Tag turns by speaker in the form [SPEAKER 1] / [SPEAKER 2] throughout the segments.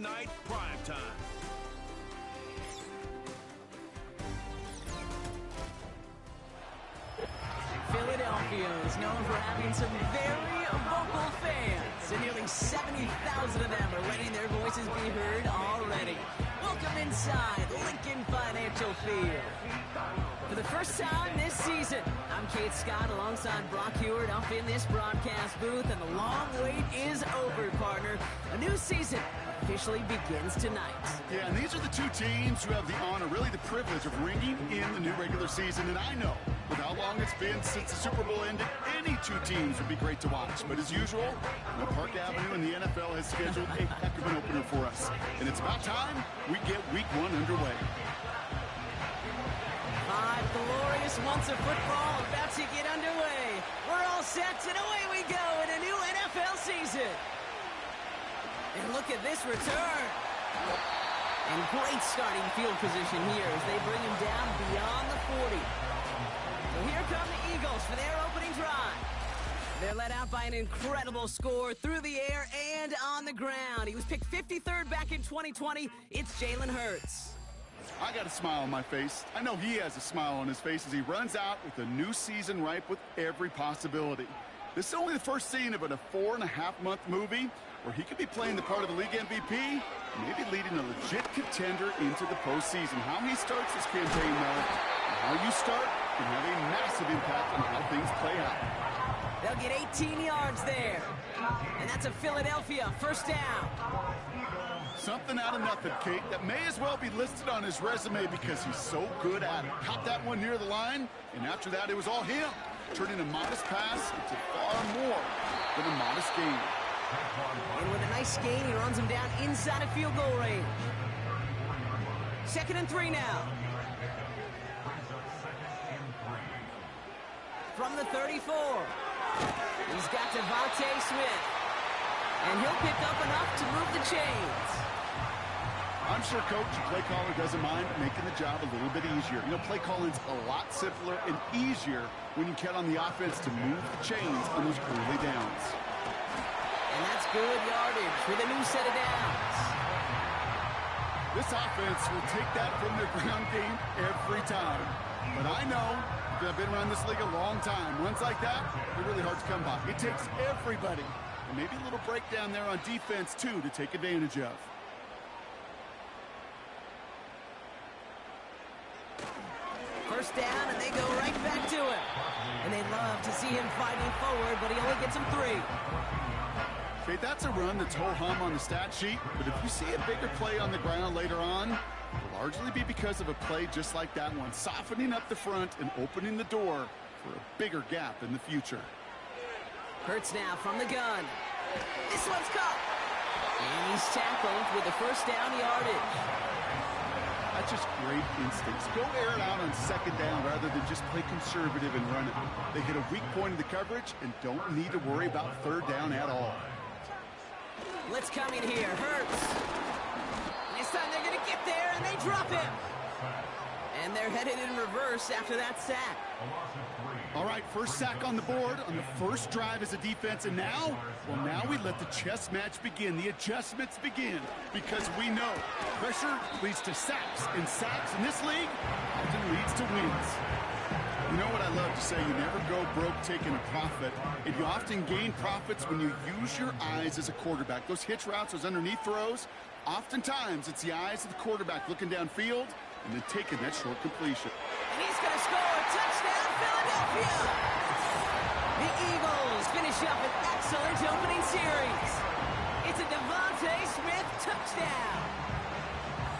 [SPEAKER 1] night primetime.
[SPEAKER 2] Philadelphia is known for having some very vocal fans, and nearly 70,000 of them are letting their voices be heard already. Welcome inside Lincoln Financial Field. For the first time this season, I'm Kate Scott alongside Brock Heward up in this broadcast booth, and the long wait is over, partner. A new season officially begins tonight.
[SPEAKER 3] Yeah, and these are the two teams who have the honor, really the privilege of ringing in the new regular season. And I know, with how long it's been since the Super Bowl ended, any two teams would be great to watch. But as usual, Park Avenue and the NFL has scheduled a heck of an opener for us. And it's about time we get Week 1 underway.
[SPEAKER 2] 5 glorious months of football about to get underway. We're all set, and away we go in a new NFL season. And look at this return. And great starting field position here as they bring him down beyond the 40. So here come the Eagles for their opening drive. They're led out by an incredible score through the air and on the ground. He was picked 53rd back in 2020. It's Jalen Hurts.
[SPEAKER 3] I got a smile on my face. I know he has a smile on his face as he runs out with a new season ripe with every possibility. This is only the first scene of a 4.5-month movie where he could be playing the part of the league MVP, maybe leading a legit contender into the postseason. How he starts his campaign, though, and how you start can have a massive impact on how things play out.
[SPEAKER 2] They'll get 18 yards there. And that's a Philadelphia first down.
[SPEAKER 3] Something out of nothing, Kate, that may as well be listed on his resume because he's so good at it. Caught that one near the line, and after that, it was all him, turning a modest pass into far more than a modest gain.
[SPEAKER 2] And with a nice gain, he runs him down inside of field goal range. 2nd and 3 now. From the 34. He's got Devontae Smith. And he'll pick up enough to move the chains.
[SPEAKER 3] I'm sure Coach and play caller doesn't mind making the job a little bit easier. You know, play calling's a lot simpler and easier when you count on the offense to move the chains on those early downs.
[SPEAKER 2] And that's good yardage with a new set of downs.
[SPEAKER 3] This offense will take that from their ground game every time. But I know, because I've been around this league a long time, runs like that, they're really hard to come by. It takes everybody. And maybe a little breakdown there on defense, too, to take advantage of.
[SPEAKER 2] First down, and they go right back to him. And they'd love to see him fighting forward, but he only gets him 3.
[SPEAKER 3] Okay, that's a run that's ho-hum on the stat sheet, but if you see a bigger play on the ground later on, it'll largely be because of a play just like that one, softening up the front and opening the door for a bigger gap in the future.
[SPEAKER 2] Hurts now from the gun. This one's caught. And he's tackled with the first down yardage.
[SPEAKER 3] That's just great instincts. Go air it out on 2nd down rather than just play conservative and run it. They hit a weak point in the coverage and don't need to worry about 3rd down at all.
[SPEAKER 2] Blitz coming here. Hurts. This time they're going to get there, and they drop him. And they're headed in reverse after that sack.
[SPEAKER 3] All right, first sack on the board on the first drive as a defense, and now we let the chess match begin. The adjustments begin because we know pressure leads to sacks, and sacks in this league often leads to wins. You know what I love to say, you never go broke taking a profit, and you often gain profits when you use your eyes as a quarterback. Those hitch routes, those underneath throws, oftentimes it's the eyes of the quarterback looking downfield and then taking that short completion.
[SPEAKER 2] And he's going to score a touchdown, Philadelphia! The Eagles finish up an excellent opening series. It's a Devontae Smith touchdown.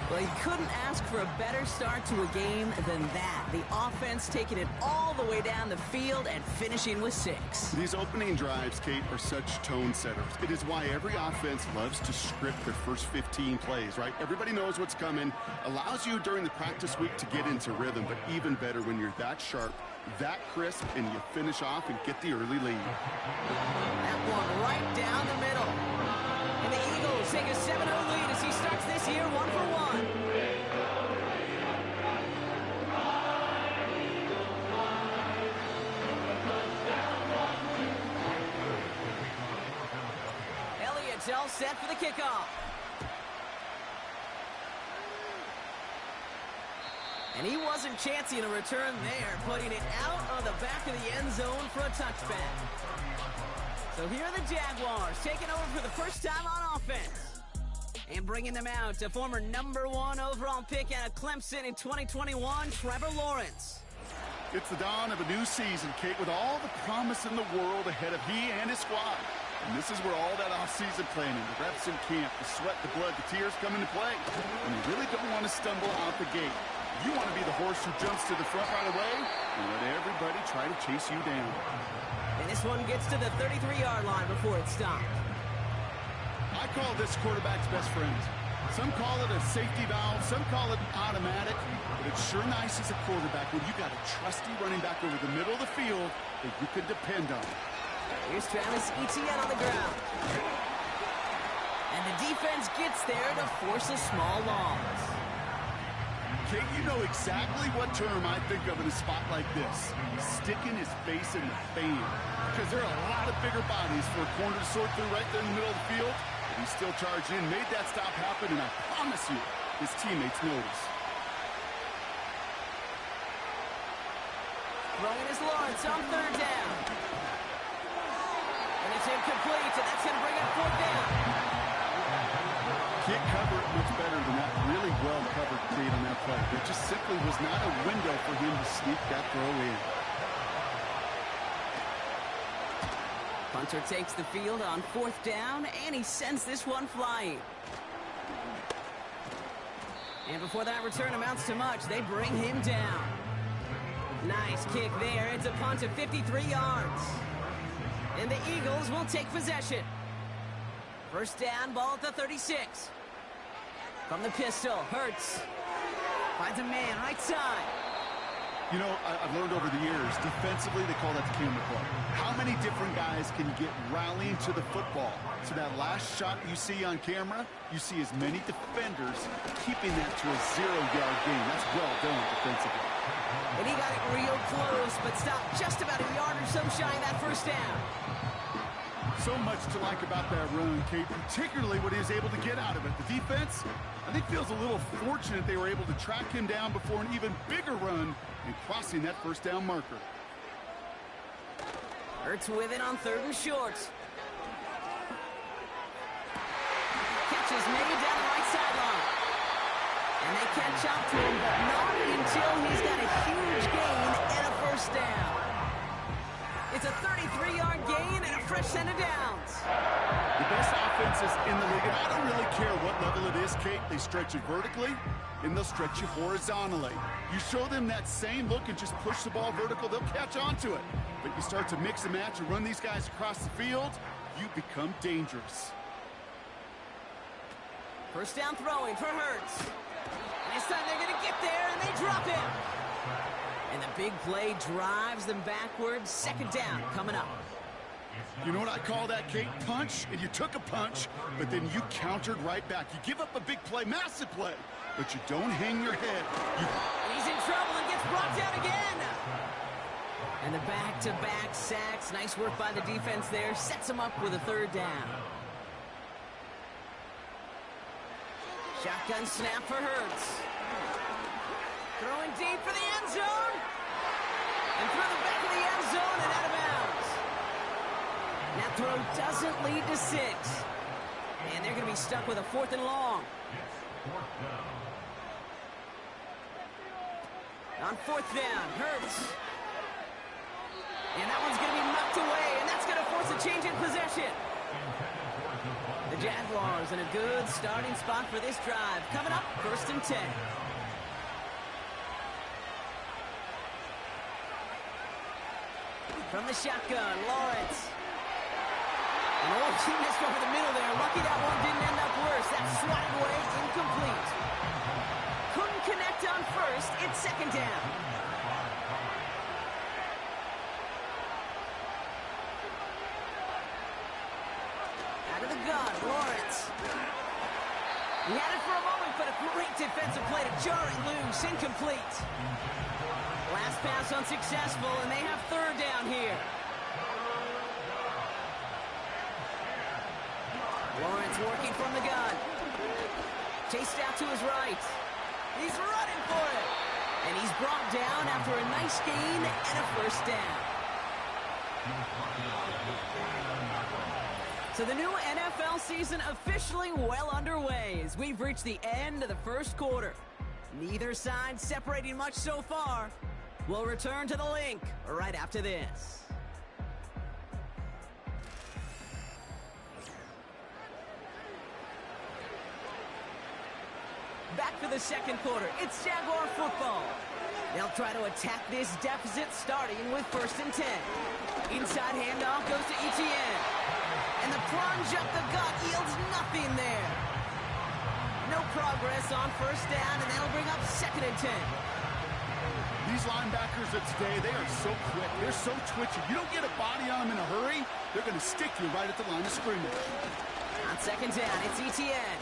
[SPEAKER 2] Well, he couldn't ask for a better start to a game than that. The offense taking it all the way down the field and finishing with 6.
[SPEAKER 3] These opening drives, Kate, are such tone setters. It is why every offense loves to script their first 15 plays, right? Everybody knows what's coming. Allows you during the practice week to get into rhythm, but even better when you're that sharp, that crisp, and you finish off and get the early lead.
[SPEAKER 2] That one right down the middle. And the Eagles take a 7-0 lead as he starts this year 1-for-1. Elliott's all set for the kickoff. And he wasn't chancing a return there, putting it out on the back of the end zone for a touchback. So here are the Jaguars taking over for the first time on offense. And bringing them out to former #1 overall pick out of Clemson in 2021, Trevor Lawrence.
[SPEAKER 3] It's the dawn of a new season, Kate, with all the promise in the world ahead of he and his squad. And this is where all that off-season planning, the reps in camp, the sweat, the blood, the tears come into play. And you really don't want to stumble out the gate. You want to be the horse who jumps to the front right away and let everybody try to chase you down.
[SPEAKER 2] And this one gets to the 33-yard line before it stopped.
[SPEAKER 3] I call this quarterback's best friend. Some call it a safety valve, some call it automatic, but it's sure nice as a quarterback when you got a trusty running back over the middle of the field that you can depend on.
[SPEAKER 2] Here's Travis Etienne on the ground. And the defense gets there to force a small loss.
[SPEAKER 3] Kate, you know exactly what term I think of in a spot like this. Sticking his face in the fan. Because there are a lot of bigger bodies for a corner to sort through right there in the middle of the field. But he still charged in, made that stop happen, and I promise you, his teammates notice.
[SPEAKER 2] Throwing is Lawrence on third down. And it's incomplete, and that's going to bring up fourth down.
[SPEAKER 3] Can't cover it much better than that. Really well covered, Kate, on that play. There just simply was not a window for him to sneak that throw in.
[SPEAKER 2] Punter takes the field on fourth down, and he sends this one flying. And before that return amounts to much, they bring him down. Nice kick there. It's a punt of 53 yards. And the Eagles will take possession. First down, ball at the 36. From the pistol, Hurts. Finds a man, right side.
[SPEAKER 3] You know, I've learned over the years, defensively, they call that the camera play. How many different guys can you get rallying to the football? So that last shot you see on camera, you see as many defenders keeping that to a 0-yard gain. That's well done defensively.
[SPEAKER 2] And he got it real close, but stopped just about a yard or so shy of that first down.
[SPEAKER 3] So much to like about that run, Kate, particularly what he was able to get out of it. The defense, I think, feels a little fortunate they were able to track him down before an even bigger run and crossing that first down marker.
[SPEAKER 2] Hurts with it on third and short. Catch is made down the right sideline. And they catch up to him, but not until he's got a huge gain and a first down. It's a 33-yard gain and a fresh set of downs.
[SPEAKER 3] The best offenses in the league, and I don't really care what level it is, Kate. They stretch it vertically, and they'll stretch you horizontally. You show them that same look and just push the ball vertical, they'll catch on to it. But you start to mix and match and run these guys across the field, you become dangerous.
[SPEAKER 2] First down throwing for Hurts. And this time they're going to get there, and they drop him. And the big play drives them backwards. Second down coming up.
[SPEAKER 3] You know what I call that, Kate? Punch, and you took a punch, but then you countered right back. You give up a big play, massive play, but you don't hang your head.
[SPEAKER 2] He's in trouble and gets brought down again. And the back-to-back sacks. Nice work by the defense there. Sets him up with a third down. Shotgun snap for Hurts. Throwing deep for the end zone. And through the back of the end zone and out of bounds. That throw doesn't lead to 6. And they're going to be stuck with a 4th and long. On 4th down, Hurts. And that one's going to be knocked away, and that's going to force a change in possession. The Jaguars in a good starting spot for this drive. Coming up, 1st and 10. From the shotgun, Lawrence. And he missed over the middle there. Lucky that one didn't end up worse. That's swatted away, incomplete. Couldn't connect on 1st. It's 2nd down. Out of the gun, Lawrence. He had it for a moment, but a great defensive play to jar it loose. Incomplete. Last pass unsuccessful, and they have 3rd down here. Lawrence working from the gun. Chased out to his right. He's running for it. And he's brought down after a nice gain and a first down. So the new NFL season officially well underway as we've reached the end of the first quarter. Neither side separating much so far. We'll return to the link right after this. Back for the second quarter. It's Jaguar football. They'll try to attack this deficit starting with 1st and 10. Inside handoff goes to Etienne. And the plunge up the gut yields nothing there. No progress on 1st down, and they'll bring up 2nd and 10.
[SPEAKER 3] These linebackers of today, they are so quick. They're so twitchy. You don't get a body on them in a hurry, they're going to stick you right at the line of scrimmage.
[SPEAKER 2] On 2nd down, it's Etienne.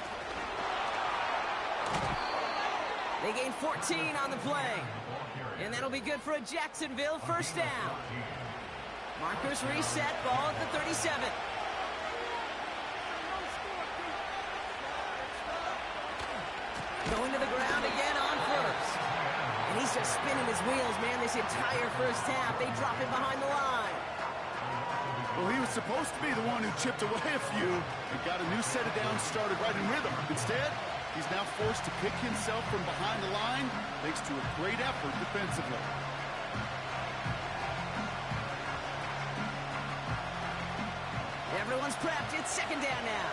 [SPEAKER 2] They gain 14 on the play. And that'll be good for a Jacksonville 1st down. Markers reset, ball at the 37. Going to the ground again on 1st. And he's just spinning his wheels, man, this entire 1st half. They drop him behind the line.
[SPEAKER 3] Well, he was supposed to be the one who chipped away a few and got a new set of downs started right in rhythm. Instead, he's now forced to pick himself from behind the line, thanks to a great effort defensively.
[SPEAKER 2] Everyone's prepped. It's 2nd down now.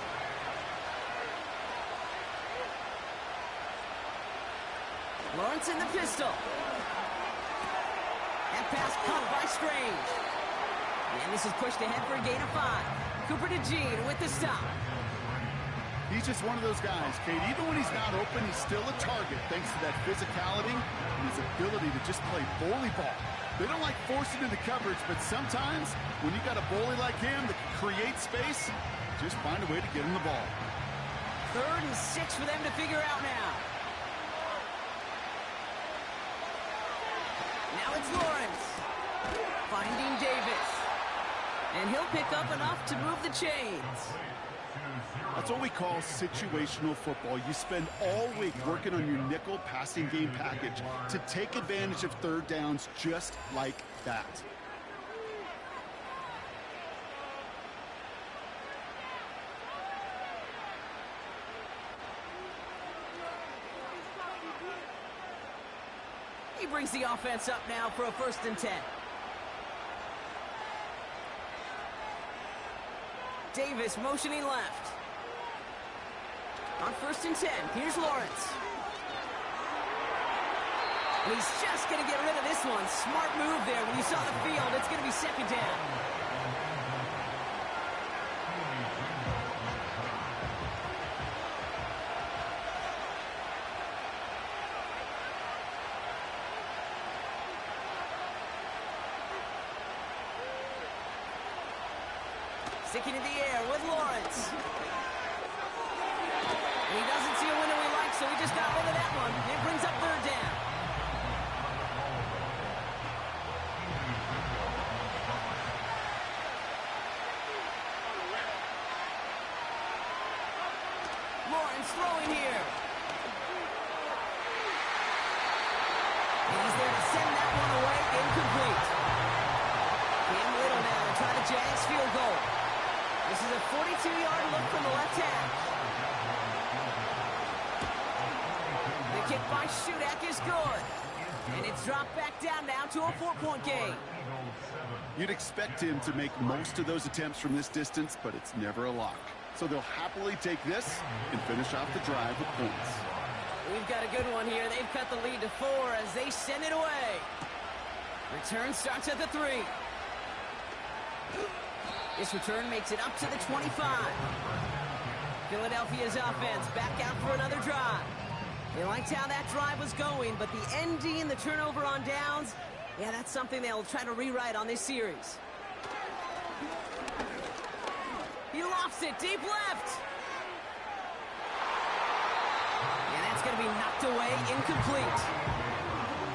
[SPEAKER 2] Lawrence in the pistol. And pass caught by Strange. And this is pushed ahead for a gain of 5. Cooper to Jean with the stop.
[SPEAKER 3] He's just one of those guys, Kate. Even when he's not open, he's still a target thanks to that physicality and his ability to just play bully ball. They don't like forcing into coverage, but sometimes when you got a bully like him that can create space, just find a way to get him the ball.
[SPEAKER 2] 3rd and 6 for them to figure out now. Now it's Lawrence. Finding Davis. And he'll pick up enough to move the chains.
[SPEAKER 3] That's what we call situational football. You spend all week working on your nickel passing game package to take advantage of 3rd downs just like that.
[SPEAKER 2] He brings the offense up now for a 1st and 10. Davis motioning left. On 1st and 10, here's Lawrence. And he's just going to get rid of this one. Smart move there. When you saw the field, it's going to be 2nd down. Sticking in the air with Lawrence. And he doesn't see a window he likes, so he just got rid of that one. It brings up 3rd down. Lawrence throwing here. And he's there to send that one away. Incomplete. Cam Little now to try the Jags field goal. This is a 42-yard look from the left half. The kick by Shudak is good. And it's dropped back down now to a 4-point game.
[SPEAKER 3] You'd expect him to make most of those attempts from this distance, but it's never a lock. So they'll happily take this and finish off the drive with points.
[SPEAKER 2] We've got a good one here. They've cut the lead to 4 as they send it away. Return starts at the 3. This return makes it up to the 25. Philadelphia's offense back out for another drive. They liked how that drive was going, but the ND and the turnover on downs, yeah, that's something they'll try to rewrite on this series. He lofts it deep left. And that's going to be knocked away, incomplete.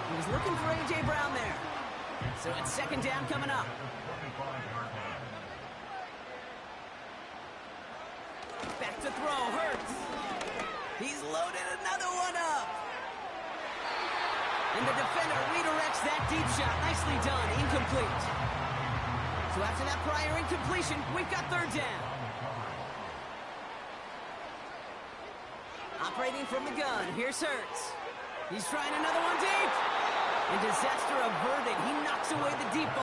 [SPEAKER 2] He was looking for A.J. Brown there. So it's 2nd down coming up. Back to throw, Hurts. He's loaded another one up. And the defender redirects that deep shot. Nicely done. Incomplete. So after that prior incompletion, we've got third down. Operating from the gun, here's Hurts. He's trying another one deep. And disaster averted. He knocks away the deep ball.